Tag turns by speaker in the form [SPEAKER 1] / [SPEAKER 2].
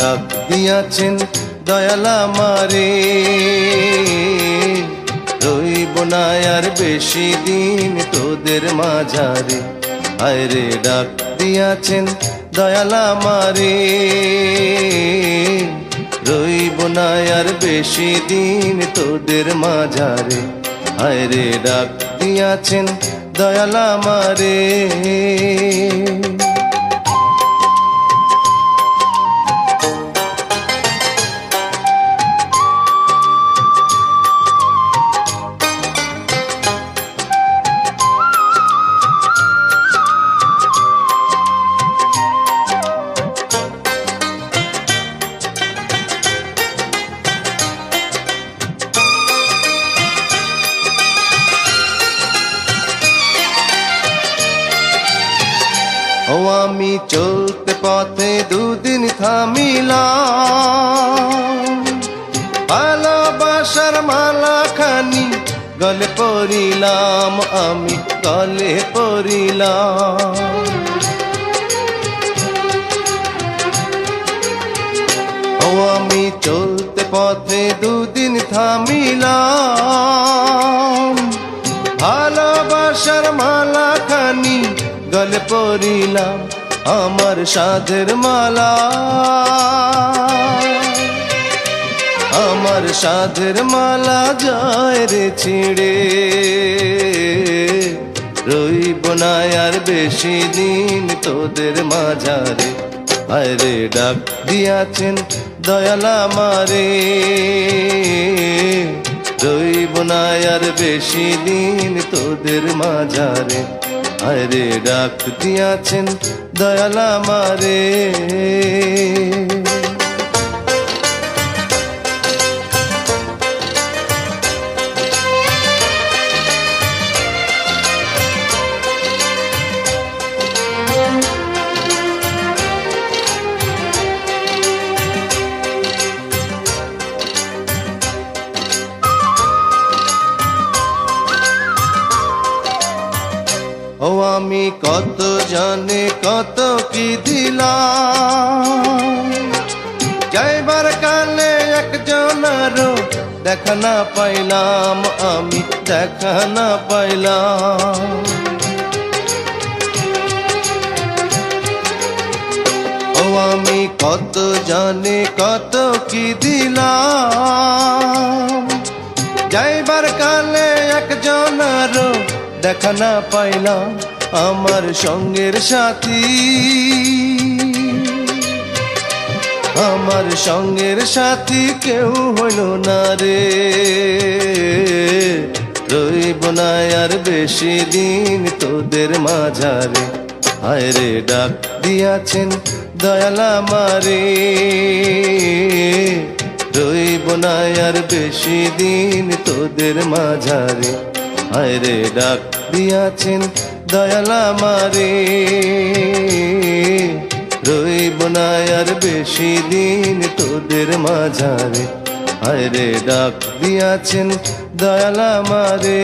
[SPEAKER 1] ডাক দিয়াছেন দয়াল আমারে, রইব না আর বেশি দিন তোদের মাঝারে। হায়রে ডাক দিয়াছেন দয়াল আমারে, রইব না আর বেশি দিন তোদের মাঝারে। হায়রে ডাক দিয়াছেন দয়াল আমারে। ও আমি চলতে পথে দুদিন থামিলাম, ভালোবাসার মালা খানি গলে পরিলাম, আমি গলে পরিলাম। ও আমি চলতে পথে দুদিন থামিলাম, ভালোবাসার মালা খানি গলে পরিলাম, আমার সাধের মালা, আমার সাধের মালা যায় রে ছিঁড়ে, রইব না আর বেশি দিন তোদের মাঝারে। হায়রে ডাক দিয়াছেন দয়াল আমারে, রইব না আর বেশি দিন তোদের মাঝারে। হায়রে ডাক দিয়াছেন দয়াল আমারে। ও আমি কত জানে কত কি দিলাম, যাইবার কালে একজনেরও দেখা না পাইলাম, আমি দেখা না পাইলাম। ও আমি কত জানে কত কি দিলাম, যাইবার কালে একজনেরও দেখা না পাইলাম, আমার সঙ্গের সাথী, আমার সঙ্গের সাথী কেউ হইল না রে, রইব না আর বেশি দিন তোদের মাঝারে। হায়রে ডাক দিয়াছেন দয়াল আমারে, রইব না আর বেশি দিন তোদের মাঝারে। হায়রে ডাক দিয়াছেন দয়াল আমারে, রইব না আর বেশি দিন তোদের মাঝারে। হায়রে ডাক দিয়াছেন দয়াল আমারে।